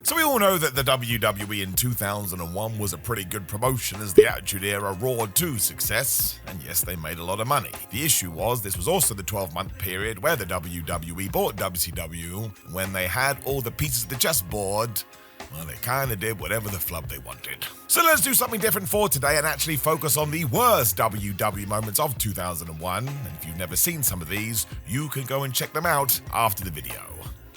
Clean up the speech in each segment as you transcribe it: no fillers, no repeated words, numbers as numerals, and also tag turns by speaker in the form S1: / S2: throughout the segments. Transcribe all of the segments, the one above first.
S1: So we all know that the WWE in 2001 was a pretty good promotion as the Attitude Era roared to success, and yes, they made a lot of money. The issue was this was also the 12-month period where the WWE bought WCW, and when they had all the pieces of the chessboard, well, they kinda did whatever the flub they wanted. So let's do something different for today and actually focus on the worst WWE moments of 2001, and if you've never seen some of these, you can go and check them out after the video.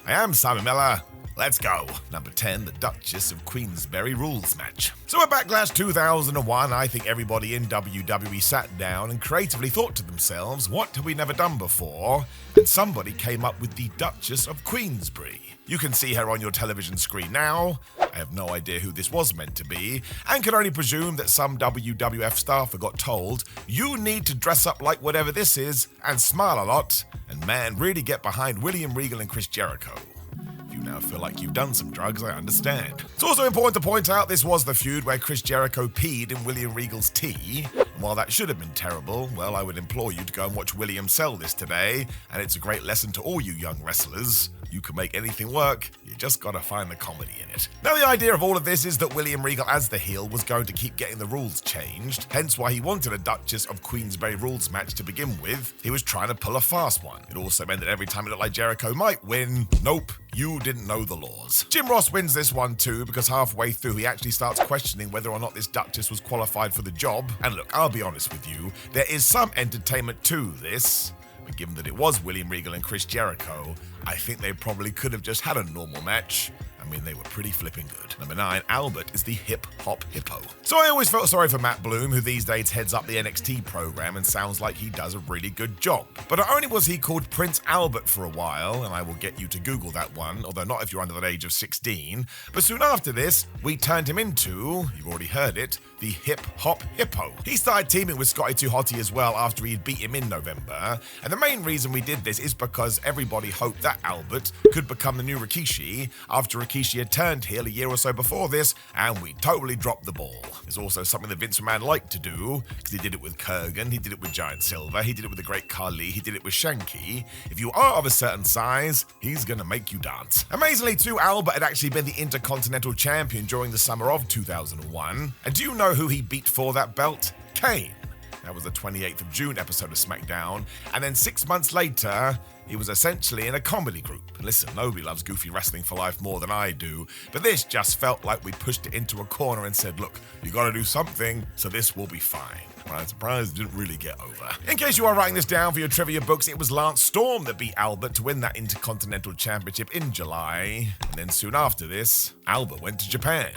S1: I am Simon Miller. Let's go. Number 10, the Duchess of Queensbury rules match. So at Backlash 2001, I think everybody in WWE sat down and creatively thought to themselves, what have we never done before? And somebody came up with the Duchess of Queensbury. You can see her on your television screen now. I have no idea who this was meant to be, and can only presume that some WWF staffer got told, you need to dress up like whatever this is, and smile a lot, and man, really get behind William Regal and Chris Jericho. If you now feel like you've done some drugs, I understand. It's also important to point out this was the feud where Chris Jericho peed in William Regal's tea. And while that should have been terrible, well, I would implore you to go and watch William sell this today, and it's a great lesson to all you young wrestlers. You can make anything work, you just gotta find the comedy in it. Now the idea of all of this is that William Regal as the heel was going to keep getting the rules changed, hence why he wanted a Duchess of Queensbury rules match to begin with. He was trying to pull a fast one. It also meant that every time it looked like Jericho might win, nope, you didn't know the laws. Jim Ross wins this one too, because halfway through he actually starts questioning whether or not this Duchess was qualified for the job. And look, I'll be honest with you, there is some entertainment to this. But given that it was William Regal and Chris Jericho, I think they probably could have just had a normal match. I mean, they were pretty flipping good. Number 9, Albert is the Hop Hippo. So I always felt sorry for Matt Bloom, who these days heads up the NXT program and sounds like he does a really good job. But not only was he called Prince Albert for a while, and I will get you to Google that one, although not if you're under the age of 16, but soon after this, we turned him into, you've already heard it, the Hop Hippo. He started teaming with Scotty 2 Hotty as well after he'd beat him in November, and the main reason we did this is because everybody hoped that Albert could become the new Rikishi after Rikishi had turned heel a year or so before this, and we totally dropped the ball. It's also something that Vince McMahon liked to do, because he did it with Kurgan, he did it with Giant Silver, he did it with the Great Khali, he did it with Shanky. If you are of a certain size, he's gonna make you dance. Amazingly too, Albert had actually been the Intercontinental Champion during the summer of 2001, and do you know who he beat for that belt? Kane. That was the 28th of June episode of SmackDown, and then 6 months later, he was essentially in a comedy group. Listen, nobody loves goofy wrestling for life more than I do, but this just felt like we pushed it into a corner and said, look, you gotta do something, so this will be fine. I'm surprised it didn't really get over. In case you are writing this down for your trivia books, it was Lance Storm that beat Albert to win that Intercontinental Championship in July, and then soon after this, Albert went to Japan.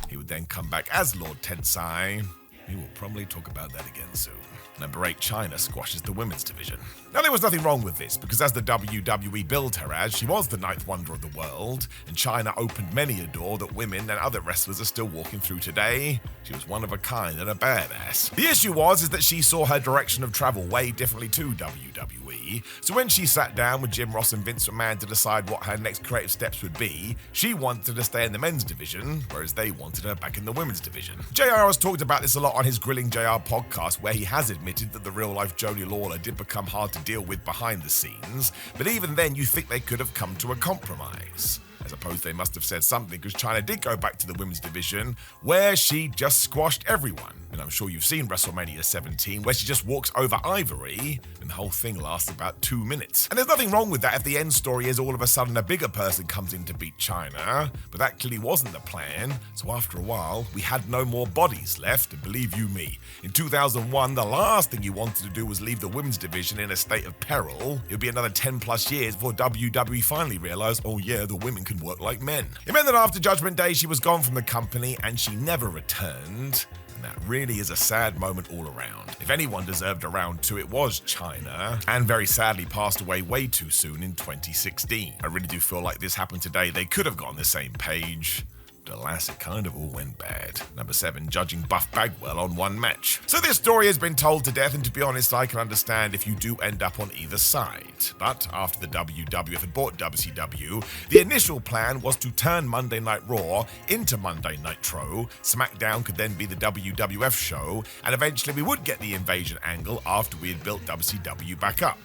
S1: He would then come back as Lord Tensai. We will probably talk about that again soon. Number 8, Chyna squashes the women's division. Now there was nothing wrong with this, because as the WWE billed her as, she was the 9th wonder of the world, and Chyna opened many a door that women and other wrestlers are still walking through today. She was one of a kind and a badass. The issue was that she saw her direction of travel way differently to WWE, so when she sat down with Jim Ross and Vince McMahon to decide what her next creative steps would be, she wanted to stay in the men's division, whereas they wanted her back in the women's division. JR has talked about this a lot on his Grilling JR podcast, where he has admitted that the real-life Jodie Lawler did become hard to deal with behind the scenes, but even then you think they could have come to a compromise. I suppose they must have said something, because Chyna did go back to the women's division, where she just squashed everyone. And I'm sure you've seen WrestleMania 17, where she just walks over Ivory, and the whole thing lasts about 2 minutes. And there's nothing wrong with that if the end story is all of a sudden a bigger person comes in to beat Chyna, but that clearly wasn't the plan, so after a while, we had no more bodies left, and believe you me, in 2001, the last thing you wanted to do was leave the women's division in a state of peril. It would be another 10 plus years before WWE finally realized, oh yeah, the women can work like men. It meant that after Judgment Day, she was gone from the company, and she never returned. And that really is a sad moment all around. If anyone deserved a round 2, it was Chyna, and very sadly passed away way too soon in 2016. I really do feel like this happened today. They could have got on the same page. But alas, it kind of all went bad. Number 7, judging Buff Bagwell on one match. So this story has been told to death, and to be honest, I can understand if you do end up on either side. But after the WWF had bought WCW, the initial plan was to turn Monday Night Raw into Monday Nitro. SmackDown could then be the WWF show, and eventually we would get the invasion angle after we had built WCW back up.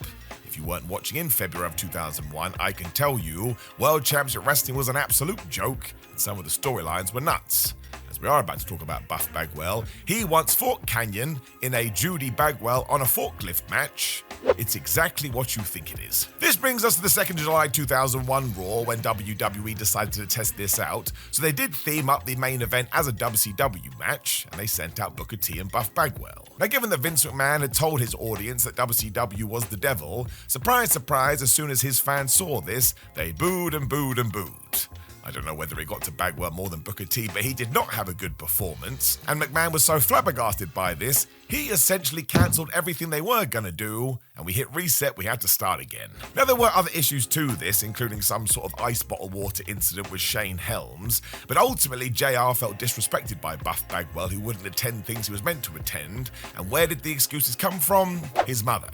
S1: If you weren't watching in February of 2001, I can tell you World Championship Wrestling was an absolute joke, and some of the storylines were nuts. As we are about to talk about Buff Bagwell, he once fought Canyon in a Judy Bagwell on a forklift match. It's exactly what you think it is. This brings us to the 2nd of July 2001 Raw, when WWE decided to test this out. So they did theme up the main event as a WCW match, and they sent out Booker T and Buff Bagwell. Now, given that Vince McMahon had told his audience that WCW was the devil, surprise, surprise, as soon as his fans saw this, they booed and booed and booed. I don't know whether it got to Bagwell more than Booker T, but he did not have a good performance, and McMahon was so flabbergasted by this, he essentially cancelled everything they were going to do, and we hit reset, we had to start again. Now, there were other issues to this, including some sort of ice bottle water incident with Shane Helms, but ultimately JR felt disrespected by Buff Bagwell, who wouldn't attend things he was meant to attend, and where did the excuses come from? His mother,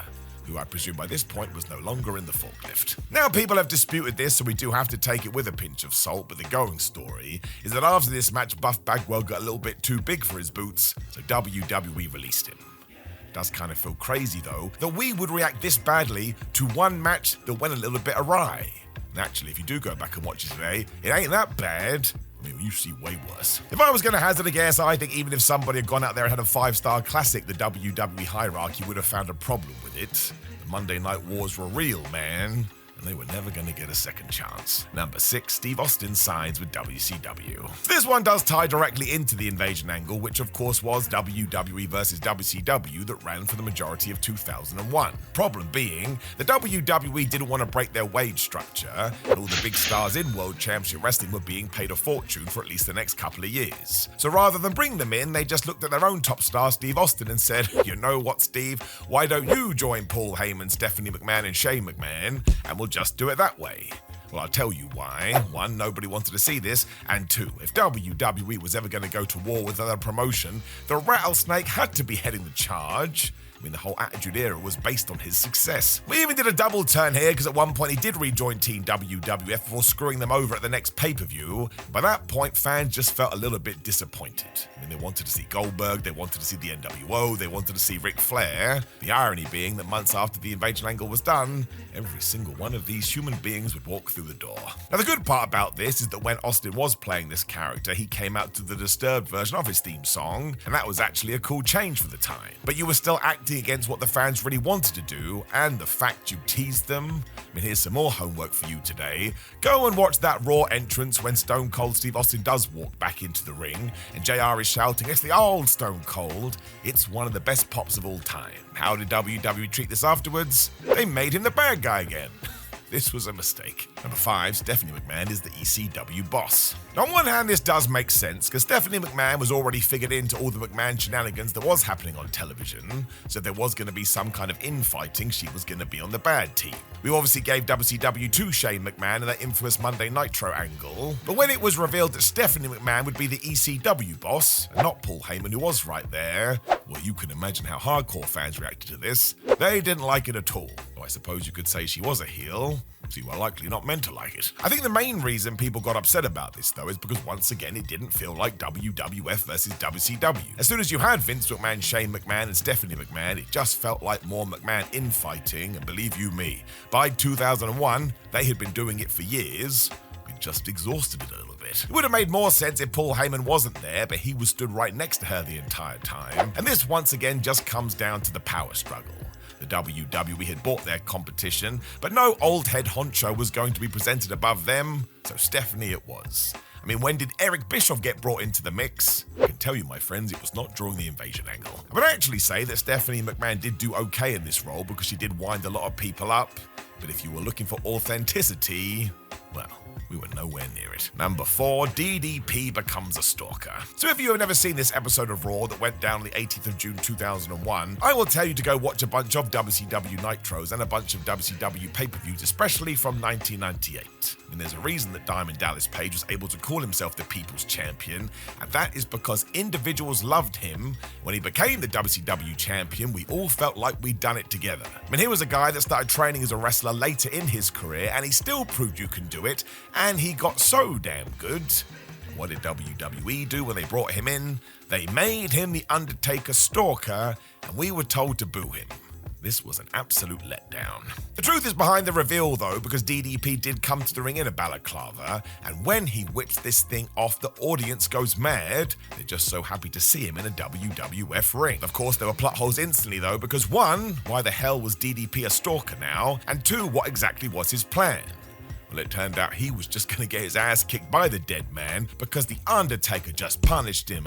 S1: who I presume by this point was no longer in the forklift. Now, people have disputed this, so we do have to take it with a pinch of salt, but the going story is that after this match, Buff Bagwell got a little bit too big for his boots, so WWE released him. It does kind of feel crazy, though, that we would react this badly to one match that went a little bit awry. And actually, if you do go back and watch it today, it ain't that bad. I mean, you see way worse. If I was going to hazard a guess, I think even if somebody had gone out there and had a 5-star classic, the WWE hierarchy would have found a problem with it. The Monday Night Wars were real, man, and they were never going to get a second chance. Number 6, Steve Austin signs with WCW. This one does tie directly into the invasion angle, which of course was WWE versus WCW that ran for the majority of 2001. Problem being, the WWE didn't want to break their wage structure, and all the big stars in World Championship Wrestling were being paid a fortune for at least the next couple of years. So rather than bring them in, they just looked at their own top star, Steve Austin, and said, you know what, Steve, why don't you join Paul Heyman, Stephanie McMahon, and Shane McMahon, and we'll just do it that way. Well, I'll tell you why. 1, nobody wanted to see this, and 2, if WWE was ever going to go to war with another promotion, the Rattlesnake had to be heading the charge. I mean, the whole Attitude Era was based on his success. We even did a double turn here, because at one point he did rejoin Team WWF before screwing them over at the next pay-per-view. By that point, fans just felt a little bit disappointed. I mean, they wanted to see Goldberg, they wanted to see the NWO, they wanted to see Ric Flair. The irony being that months after the invasion angle was done, every single one of these human beings would walk through the door. Now, the good part about this is that when Austin was playing this character, he came out to the Disturbed version of his theme song, and that was actually a cool change for the time. But you were still acting against what the fans really wanted to do, and the fact you teased them. I mean, here's some more homework for you today. Go and watch that Raw entrance when Stone Cold Steve Austin does walk back into the ring, and JR is shouting, "It's the old Stone Cold." It's one of the best pops of all time. How did WWE treat this afterwards? They made him the bad guy again. This was a mistake. Number 5, Stephanie McMahon is the ECW boss. Now, on one hand, this does make sense, because Stephanie McMahon was already figured into all the McMahon shenanigans that was happening on television, so if there was going to be some kind of infighting, she was going to be on the bad team. We obviously gave WCW to Shane McMahon in that infamous Monday Nitro angle, but when it was revealed that Stephanie McMahon would be the ECW boss, and not Paul Heyman, who was right there, well, you can imagine how hardcore fans reacted to this. They didn't like it at all. Though I suppose you could say she was a heel, so you are likely not meant to like it. I think the main reason people got upset about this, though, is because once again it didn't feel like WWF versus WCW. As soon as you had Vince McMahon, Shane McMahon, and Stephanie McMahon, it just felt like more McMahon infighting, and believe you me, by 2001, they had been doing it for years. It just exhausted it a little bit. It would have made more sense if Paul Heyman wasn't there, but he was stood right next to her the entire time. And this once again just comes down to the power struggle. The WWE had bought their competition, but no old head honcho was going to be presented above them, so Stephanie it was. I mean, when did Eric Bischoff get brought into the mix? I can tell you, my friends, it was not during the invasion angle. I would actually say that Stephanie McMahon did do okay in this role because she did wind a lot of people up, but if you were looking for authenticity, well, we were nowhere near it. Number 4, DDP Becomes a Stalker. So if you have never seen this episode of Raw that went down on the 18th of June 2001, I will tell you to go watch a bunch of WCW Nitros and a bunch of WCW pay-per-views, especially from 1998. And there's a reason that Diamond Dallas Page was able to call himself the People's Champion, and that is because individuals loved him. When he became the WCW Champion, we all felt like we'd done it together. I mean, he was a guy that started training as a wrestler later in his career, and he still proved you can do it, and he got so damn good. What did WWE do when they brought him in? They made him the Undertaker Stalker, and we were told to boo him. This was an absolute letdown. The truth is behind the reveal though, because DDP did come to the ring in a balaclava, and when he whips this thing off, the audience goes mad. They're just so happy to see him in a WWF ring. Of course, there were plot holes instantly though, because one, why the hell was DDP a stalker now? And two, what exactly was his plan? Well, it turned out he was just going to get his ass kicked by the dead man because The Undertaker just punished him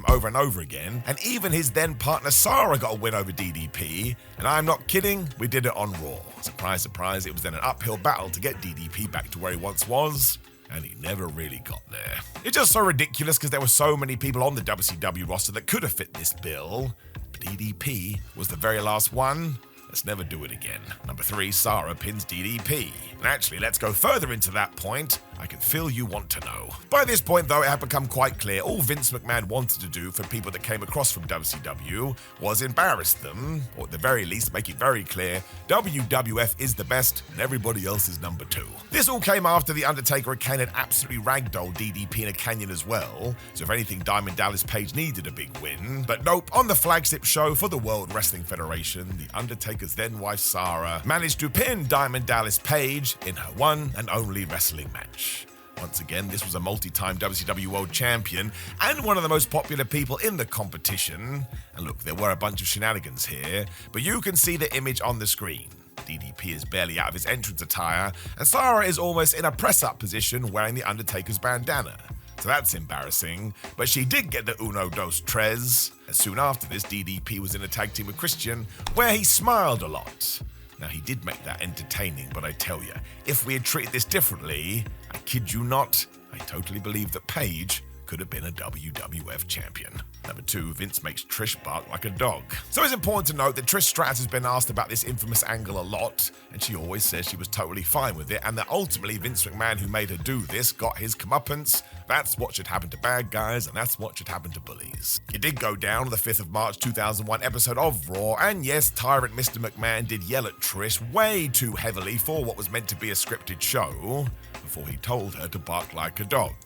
S1: over and over again. And even his then partner Sara got a win over DDP. And I'm not kidding, we did it on Raw. Surprise, surprise, it was then an uphill battle to get DDP back to where he once was. And he never really got there. It's just so ridiculous because there were so many people on the WCW roster that could have fit this bill. But DDP was the very last one. Let's never do it again. Number 3, Sara Pins DDP. And actually, let's go further into that point. I can feel you want to know. By this point, though, it had become quite clear all Vince McMahon wanted to do for people that came across from WCW was embarrass them, or at the very least make it very clear WWF is the best and everybody else is number 2. This all came after The Undertaker and Kane had absolutely ragdolled DDP in a canyon as well, so if anything, Diamond Dallas Page needed a big win. But nope, on the flagship show for the World Wrestling Federation, The Undertaker's then wife Sara managed to pin Diamond Dallas Page in her one and only wrestling match. Once again, this was a multi-time WCW World Champion and one of the most popular people in the competition. And look, there were a bunch of shenanigans here, but you can see the image on the screen. DDP is barely out of his entrance attire, and Sara is almost in a press-up position wearing the Undertaker's bandana. So that's embarrassing, but she did get the uno dos tres, and soon after this, DDP was in a tag team with Christian, where he smiled a lot. Now, he did make that entertaining, but I tell you, if we had treated this differently, I kid you not, I totally believe that Paige could have been a WWF champion. Number 2, Vince makes Trish bark like a dog. So it's important to note that Trish Stratus has been asked about this infamous angle a lot, and she always says she was totally fine with it, and that ultimately Vince McMahon, who made her do this, got his comeuppance. That's what should happen to bad guys, and that's what should happen to bullies. It did go down on the 5th of March 2001 episode of Raw, and yes, tyrant Mr. McMahon did yell at Trish way too heavily for what was meant to be a scripted show, before he told her to bark like a dog.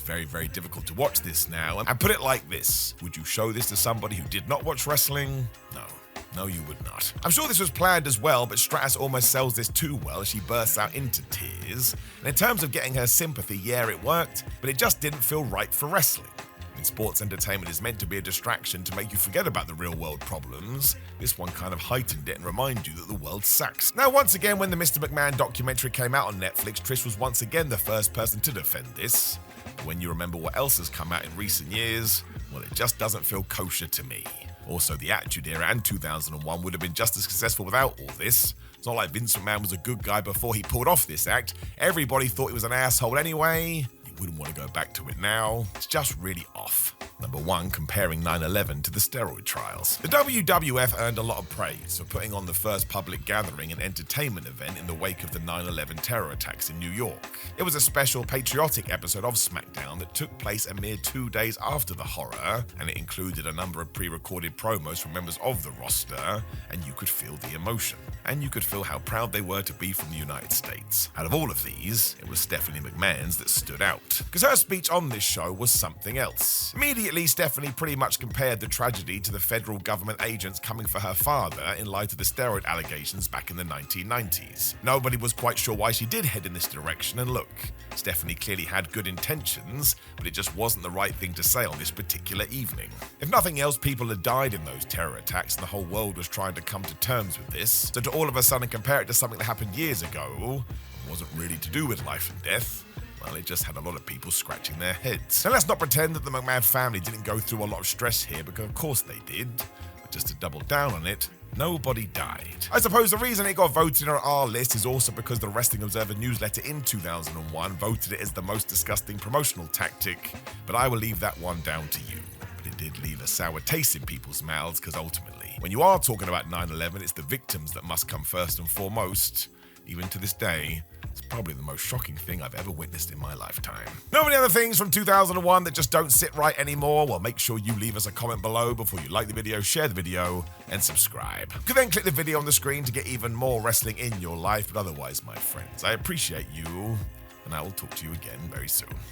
S1: Very, very difficult to watch this now. And put it like this, would you show this to somebody who did not watch wrestling? No, you would not. I'm sure this was planned as well, but Stratus almost sells this too well as she bursts out into tears. And in terms of getting her sympathy, yeah, it worked, but it just didn't feel right for wrestling. When sports entertainment is meant to be a distraction to make you forget about the real world problems, this one kind of heightened it and reminded you that the world sucks. Now, once again, when the Mr. McMahon documentary came out on Netflix, Trish was once again the first person to defend this. But when you remember what else has come out in recent years, well, it just doesn't feel kosher to me. Also, the Attitude Era and 2001 would have been just as successful without all this. It's not like Vince McMahon was a good guy before he pulled off this act. Everybody thought he was an asshole anyway. You wouldn't want to go back to it now. It's just really off. Number 1, comparing 9/11 to the steroid trials. The WWF earned a lot of praise for putting on the first public gathering and entertainment event in the wake of the 9/11 terror attacks in New York. It was a special patriotic episode of SmackDown that took place a mere 2 days after the horror, and it included a number of pre-recorded promos from members of the roster, and you could feel the emotion. And you could feel how proud they were to be from the United States. Out of all of these, it was Stephanie McMahon's that stood out, because her speech on this show was something else. Immediately, Stephanie pretty much compared the tragedy to the federal government agents coming for her father in light of the steroid allegations back in the 1990s. Nobody was quite sure why she did head in this direction, and look, Stephanie clearly had good intentions, but it just wasn't the right thing to say on this particular evening. If nothing else, people had died in those terror attacks, and the whole world was trying to come to terms with this, so to all of a sudden compare it to something that happened years ago, it wasn't really to do with life and death. Well, it just had a lot of people scratching their heads. Now, let's not pretend that the McMahon family didn't go through a lot of stress here, because of course they did. But just to double down on it, nobody died. I suppose the reason it got voted on our list is also because the Wrestling Observer newsletter in 2001 voted it as the most disgusting promotional tactic, but I will leave that one down to you. But it did leave a sour taste in people's mouths, because ultimately, when you are talking about 9/11, it's the victims that must come first and foremost. Even to this day, it's probably the most shocking thing I've ever witnessed in my lifetime. Know any other things from 2001 that just don't sit right anymore? Well, make sure you leave us a comment below before you like the video, share the video, and subscribe. You can then click the video on the screen to get even more wrestling in your life, but otherwise, my friends, I appreciate you, and I will talk to you again very soon.